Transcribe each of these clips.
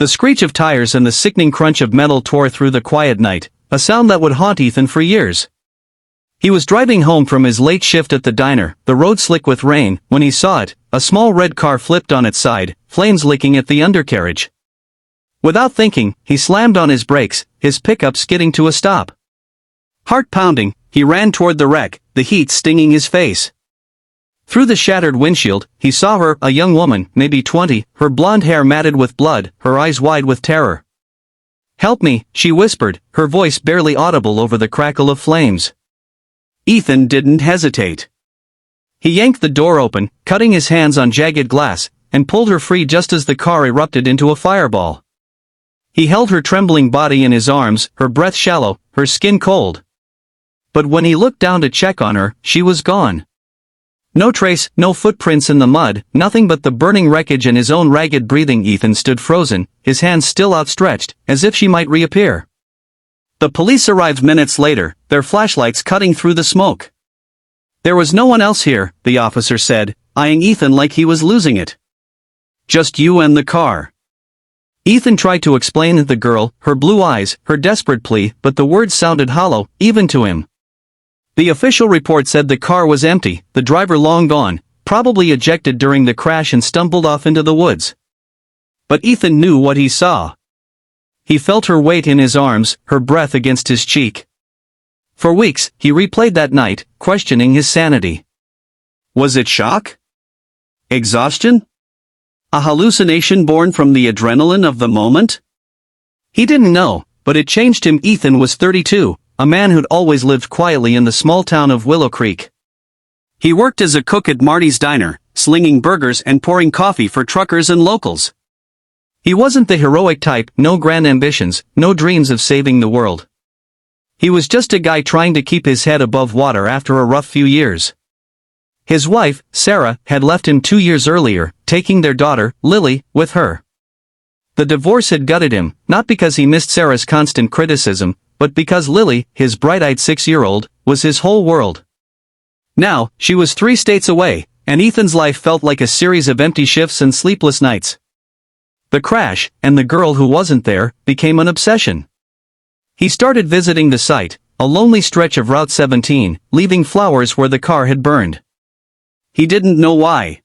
The screech of tires and the sickening crunch of metal tore through the quiet night, a sound that would haunt Ethan for years. He was driving home from his late shift at the diner, the road slick with rain, when he saw it, a small red car flipped on its side, flames licking at the undercarriage. Without thinking, he slammed on his brakes, his pickup skidding to a stop. Heart pounding, he ran toward the wreck, the heat stinging his face. Through the shattered windshield, he saw her, a young woman, maybe 20, her blonde hair matted with blood, her eyes wide with terror. "Help me," she whispered, her voice barely audible over the crackle of flames. Ethan didn't hesitate. He yanked the door open, cutting his hands on jagged glass, and pulled her free just as the car erupted into a fireball. He held her trembling body in his arms, her breath shallow, her skin cold. But when he looked down to check on her, she was gone. No trace, no footprints in the mud, nothing but the burning wreckage and his own ragged breathing. Ethan stood frozen, his hands still outstretched, as if she might reappear. The police arrived minutes later, their flashlights cutting through the smoke. "There was no one else here," the officer said, eyeing Ethan like he was losing it. "Just you and the car." Ethan tried to explain to the girl, her blue eyes, her desperate plea, but the words sounded hollow, even to him. The official report said the car was empty, the driver long gone, probably ejected during the crash and stumbled off into the woods. But Ethan knew what he saw. He felt her weight in his arms, her breath against his cheek. For weeks, he replayed that night, questioning his sanity. Was it shock? Exhaustion? A hallucination born from the adrenaline of the moment? He didn't know, but it changed him. Ethan was 32. A man who'd always lived quietly in the small town of Willow Creek. He worked as a cook at Marty's Diner, slinging burgers and pouring coffee for truckers and locals. He wasn't the heroic type, no grand ambitions, no dreams of saving the world. He was just a guy trying to keep his head above water after a rough few years. His wife, Sarah, had left him 2 years earlier, taking their daughter, Lily, with her. The divorce had gutted him, not because he missed Sarah's constant criticism, but because Lily, his bright-eyed 6-year-old, was his whole world. Now, she was 3 states away, and Ethan's life felt like a series of empty shifts and sleepless nights. The crash, and the girl who wasn't there, became an obsession. He started visiting the site, a lonely stretch of Route 17, leaving flowers where the car had burned. He didn't know why.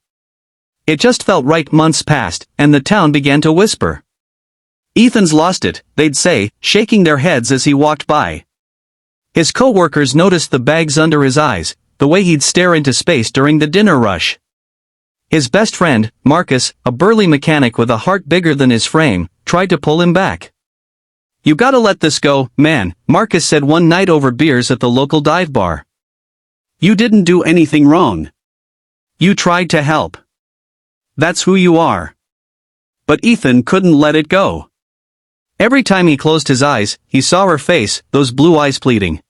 It just felt right. Months passed, and the town began to whisper. "Ethan's lost it," they'd say, shaking their heads as he walked by. His co-workers noticed the bags under his eyes, the way he'd stare into space during the dinner rush. His best friend, Marcus, a burly mechanic with a heart bigger than his frame, tried to pull him back. "You gotta let this go, man," Marcus said one night over beers at the local dive bar. "You didn't do anything wrong. You tried to help. That's who you are." But Ethan couldn't let it go. Every time he closed his eyes, he saw her face, those blue eyes pleading.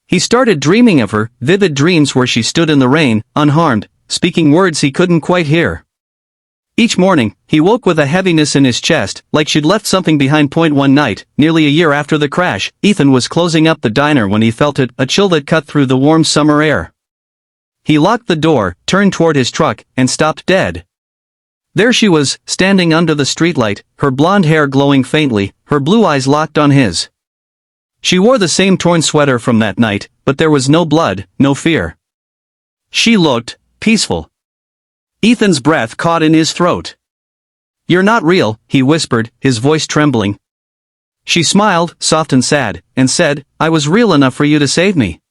He started dreaming of her, vivid dreams where she stood in the rain, unharmed, speaking words he couldn't quite hear. Each morning, he woke with a heaviness in his chest, like she'd left something behind. One night, nearly a year after the crash, Ethan was closing up the diner when he felt it, a chill that cut through the warm summer air. He locked the door, turned toward his truck, and stopped dead. There she was, standing under the streetlight, her blonde hair glowing faintly, her blue eyes locked on his. She wore the same torn sweater from that night, but there was no blood, no fear. She looked peaceful. Ethan's breath caught in his throat. "You're not real," he whispered, his voice trembling. She smiled, soft and sad, and said, "I was real enough for you to save me."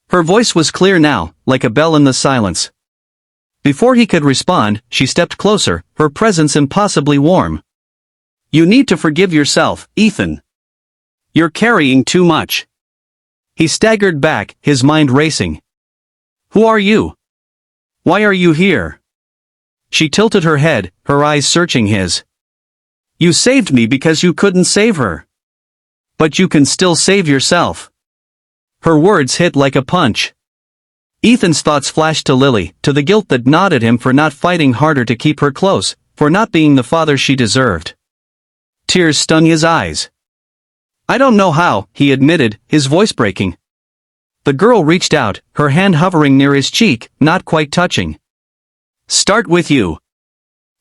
Her voice was clear now, like a bell in the silence. Before he could respond, she stepped closer, her presence impossibly warm. "You need to forgive yourself, Ethan. You're carrying too much." He staggered back, his mind racing. "Who are you? Why are you here?" She tilted her head, her eyes searching his. "You saved me because you couldn't save her. But you can still save yourself." Her words hit like a punch. Ethan's thoughts flashed to Lily, to the guilt that gnawed at him for not fighting harder to keep her close, for not being the father she deserved. Tears stung his eyes. "I don't know how," he admitted, his voice breaking. The girl reached out, her hand hovering near his cheek, not quite touching. "Start with you.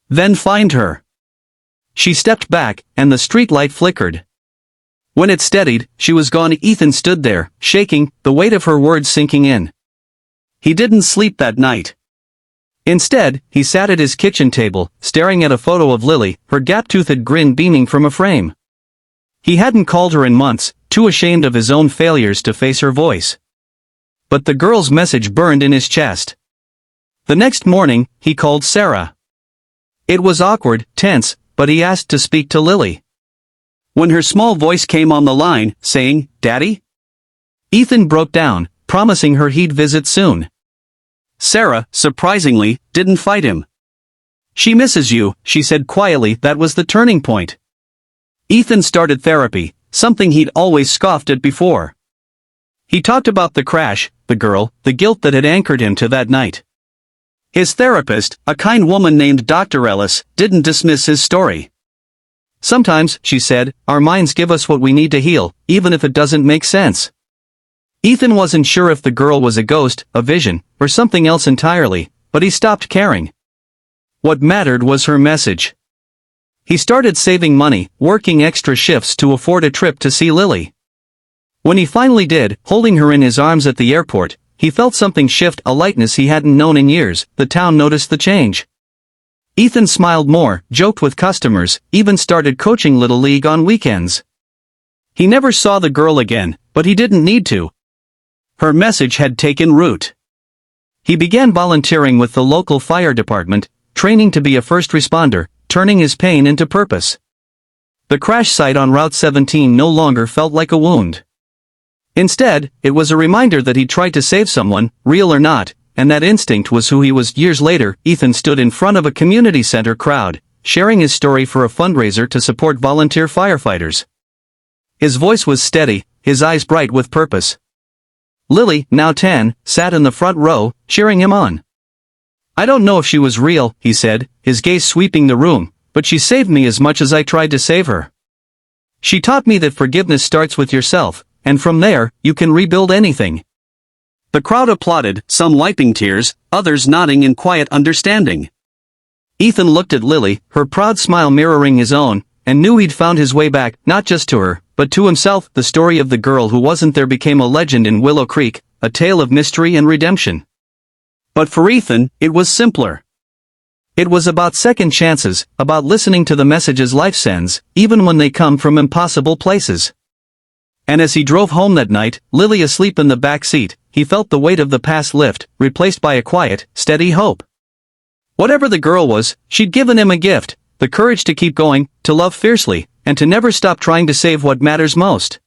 Then find her." She stepped back, and the street light flickered. When it steadied, she was gone. Ethan stood there, shaking, the weight of her words sinking in. He didn't sleep that night. Instead, he sat at his kitchen table, staring at a photo of Lily, her gap-toothed grin beaming from a frame. He hadn't called her in months, too ashamed of his own failures to face her voice. But the girl's message burned in his chest. The next morning, he called Sarah. It was awkward, tense, but he asked to speak to Lily. When her small voice came on the line, saying, "Daddy?" Ethan broke down, promising her he'd visit soon. Sarah, surprisingly, didn't fight him. "She misses you," she said quietly. That was the turning point. Ethan started therapy, something he'd always scoffed at before. He talked about the crash, the girl, the guilt that had anchored him to that night. His therapist, a kind woman named Dr. Ellis, didn't dismiss his story. "Sometimes," she said, "our minds give us what we need to heal, even if it doesn't make sense." Ethan wasn't sure if the girl was a ghost, a vision, or something else entirely, but he stopped caring. What mattered was her message. He started saving money, working extra shifts to afford a trip to see Lily. When he finally did, holding her in his arms at the airport, he felt something shift, a lightness he hadn't known in years. The town noticed the change. Ethan smiled more, joked with customers, even started coaching Little League on weekends. He never saw the girl again, but he didn't need to. Her message had taken root. He began volunteering with the local fire department, training to be a first responder, turning his pain into purpose. The crash site on Route 17 no longer felt like a wound. Instead, it was a reminder that he tried to save someone, real or not, and that instinct was who he was. Years later, Ethan stood in front of a community center crowd, sharing his story for a fundraiser to support volunteer firefighters. His voice was steady, his eyes bright with purpose. Lily, now 10, sat in the front row, cheering him on. "I don't know if she was real," he said, his gaze sweeping the room, "but she saved me as much as I tried to save her. She taught me that forgiveness starts with yourself, and from there, you can rebuild anything." The crowd applauded, some wiping tears, others nodding in quiet understanding. Ethan looked at Lily, her proud smile mirroring his own, and knew he'd found his way back, not just to her, but to himself. The story of the girl who wasn't there became a legend in Willow Creek, a tale of mystery and redemption. But for Ethan, it was simpler. It was about second chances, about listening to the messages life sends, even when they come from impossible places. And as he drove home that night, Lily asleep in the back seat, he felt the weight of the past lift, replaced by a quiet, steady hope. Whatever the girl was, she'd given him a gift, the courage to keep going, to love fiercely, and to never stop trying to save what matters most.